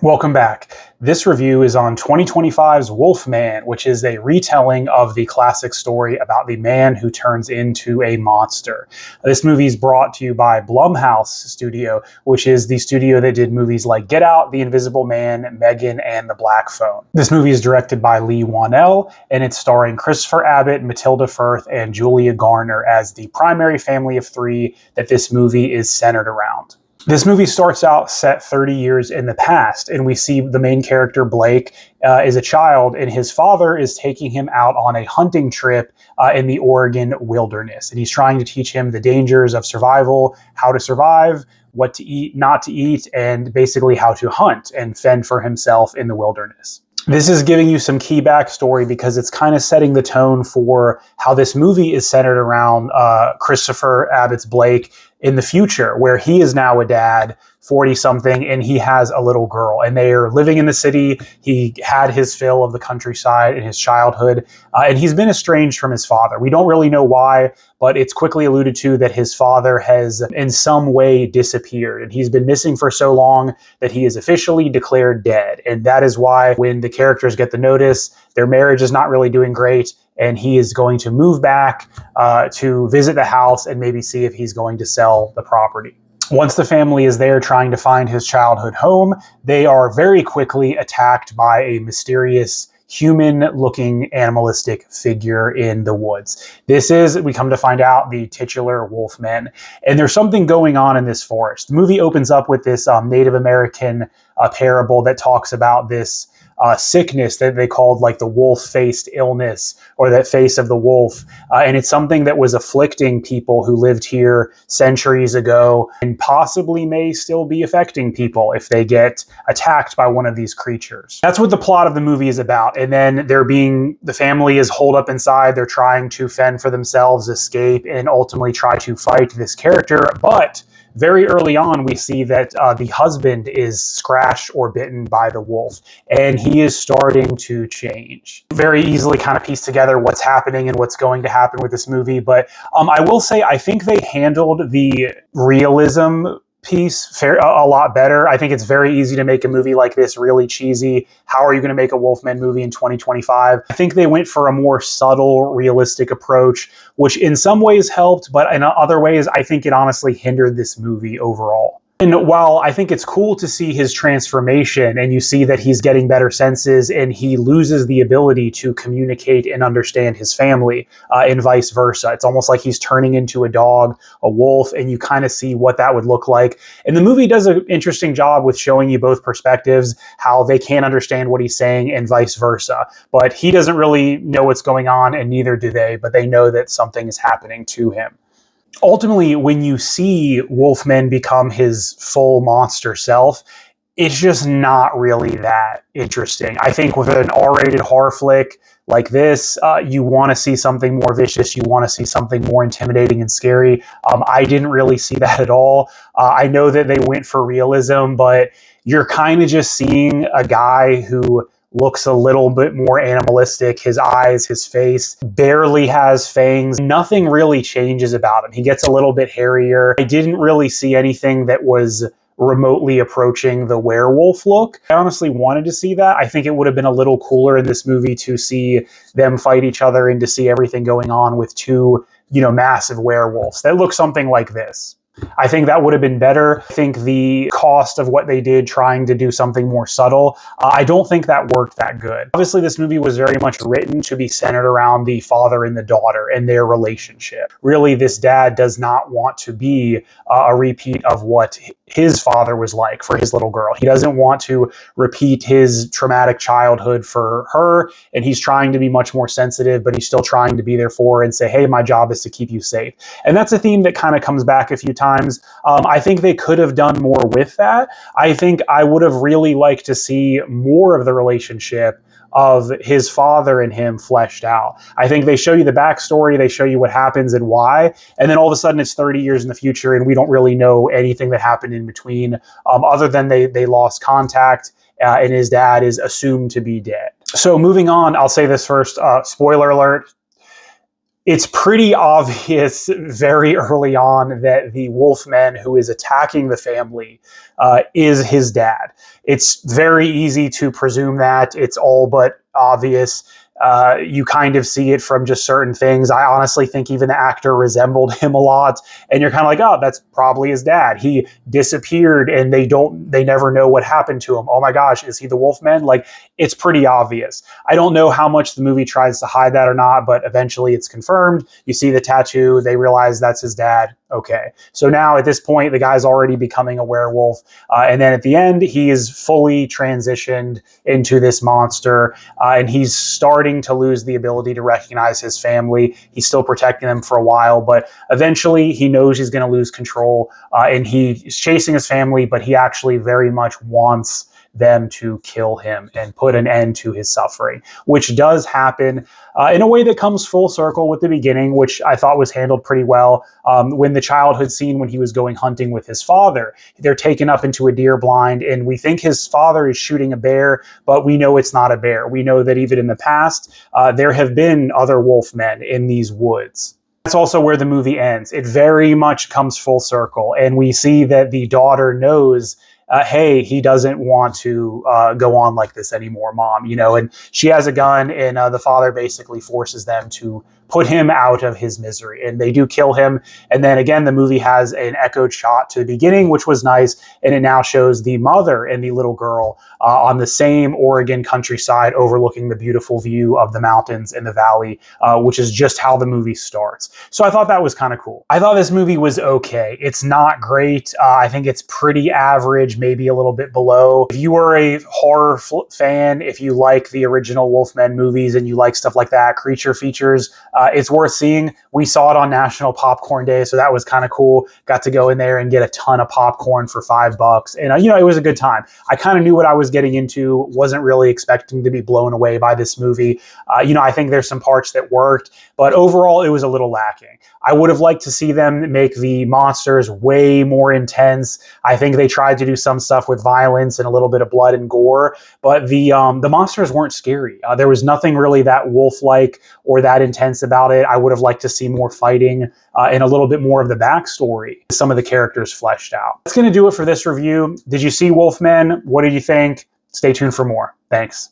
Welcome back. This review is on 2025's Wolfman, which is a retelling of the classic story about the man who turns into a monster. This movie is brought to you by Blumhouse Studio, which is the studio that did movies like Get Out, The Invisible Man, Megan, and The Black Phone. This movie is directed by Lee Whannell, and it's starring Christopher Abbott, Matilda Firth, and Julia Garner as the primary family of three that this movie is centered around. This movie starts out set 30 years in the past, and we see the main character, Blake, is a child, and his father is taking him out on a hunting trip in the Oregon wilderness. And he's trying to teach him the dangers of survival, how to survive, what to eat, not to eat, and basically how to hunt and fend for himself in the wilderness. This is giving you some key backstory because it's kind of setting the tone for how this movie is centered around Christopher Abbott's Blake in the future, where he is now a dad, 40-something, and he has a little girl. And they are living in the city. He had his fill of the countryside in his childhood, and he's been estranged from his father. We don't really know why, but it's quickly alluded to that his father has in some way disappeared. And he's been missing for so long that he is officially declared dead. And that is why when the characters get the notice, their marriage is not really doing great, and he is going to move back to visit the house and maybe see if he's going to sell the property. Once the family is there trying to find his childhood home, they are very quickly attacked by a mysterious human-looking animalistic figure in the woods. This is, we come to find out, the titular Wolfman. And there's something going on in this forest. The movie opens up with this Native American parable that talks about this sickness that they called like the wolf-faced illness, or that face of the wolf. And it's something that was afflicting people who lived here centuries ago, and possibly may still be affecting people if they get attacked by one of these creatures. That's what the plot of the movie is about. And then the family is holed up inside. They're trying to fend for themselves, escape, and ultimately try to fight this character. But very early on, we see that the husband is scratched or bitten by the wolf, and he is starting to change. Very easily kind of piece together what's happening and what's going to happen with this movie, but I will say I think they handled the realism piece a lot better. I think it's very easy to make a movie like this really cheesy. How are you going to make a Wolfman movie in 2025? I think they went for a more subtle, realistic approach, which in some ways helped, but in other ways, I think it honestly hindered this movie overall. And while I think it's cool to see his transformation, and you see that he's getting better senses and he loses the ability to communicate and understand his family, and vice versa. It's almost like he's turning into a dog, a wolf, and you kind of see what that would look like. And the movie does an interesting job with showing you both perspectives, how they can't understand what he's saying and vice versa. But he doesn't really know what's going on, and neither do they, but they know that something is happening to him. Ultimately, when you see Wolfman become his full monster self, it's just not really that interesting. I think with an R-rated horror flick like this, you want to see something more vicious. You want to see something more intimidating and scary. I didn't really see that at all. I know that they went for realism, but you're kind of just seeing a guy who looks a little bit more animalistic. His eyes, his face barely has fangs. Nothing really changes about him. He gets a little bit hairier. I didn't really see anything that was remotely approaching the werewolf look. I honestly wanted to see that. I think it would have been a little cooler in this movie to see them fight each other and to see everything going on with two, massive werewolves that look something like this. I think that would have been better. I think the cost of what they did trying to do something more subtle, I don't think that worked that good. Obviously, this movie was very much written to be centered around the father and the daughter and their relationship. Really, this dad does not want to be a repeat of what his father was like for his little girl. He doesn't want to repeat his traumatic childhood for her, and he's trying to be much more sensitive, but he's still trying to be there for her and say, hey, my job is to keep you safe. And that's a theme that kind of comes back a few times. I think they could have done more with that. I think I would have really liked to see more of the relationship of his father and him fleshed out. I think they show you the backstory, they show you what happens and why, and then all of a sudden it's 30 years in the future and we don't really know anything that happened in between, other than they lost contact, and his dad is assumed to be dead. So moving on, I'll say this first, spoiler alert, It's pretty obvious very early on that the Wolfman who is attacking the family is his dad. It's very easy to presume that. It's all but obvious. You kind of see it from just certain things. I honestly think even the actor resembled him a lot, and you're kind of like, oh, that's probably his dad. He disappeared, and they never know what happened to him. Oh my gosh, is he the Wolfman? Like, it's pretty obvious. I don't know how much the movie tries to hide that or not, but eventually it's confirmed. You see the tattoo, they realize that's his dad. Okay. So now at this point, the guy's already becoming a werewolf. And then at the end, he is fully transitioned into this monster, and he's starting to lose the ability to recognize his family. He's still protecting them for a while, but eventually he knows he's going to lose control, and he's chasing his family, but he actually very much wants them to kill him and put an end to his suffering, which does happen in a way that comes full circle with the beginning, which I thought was handled pretty well. When the childhood scene when he was going hunting with his father, they're taken up into a deer blind, and we think his father is shooting a bear, but we know it's not a bear. We know that even in the past, there have been other wolfmen in these woods. That's also where the movie ends. It very much comes full circle, and we see that the daughter knows hey, he doesn't want to go on like this anymore, Mom, and she has a gun, and the father basically forces them to put him out of his misery, and they do kill him. And then again, the movie has an echoed shot to the beginning, which was nice, and it now shows the mother and the little girl on the same Oregon countryside overlooking the beautiful view of the mountains and the valley, which is just how the movie starts. So I thought that was kind of cool. I thought this movie was okay. It's not great. I think it's pretty average, maybe a little bit below. If you are a horror fan, if you like the original Wolfman movies and you like stuff like that, creature features, it's worth seeing. We saw it on National Popcorn Day, so that was kind of cool. Got to go in there and get a ton of popcorn for $5, and it was a good time. I kind of knew what I was getting into. Wasn't really expecting to be blown away by this movie. I think there's some parts that worked, but overall it was a little lacking. I would have liked to see them make the monsters way more intense. I think they tried to do some stuff with violence and a little bit of blood and gore, but the monsters weren't scary. There was nothing really that wolf-like or that intense about it. I would have liked to see more fighting and a little bit more of the backstory, some of the characters fleshed out. That's going to do it for this review. Did you see Wolfman? What did you think? Stay tuned for more. Thanks.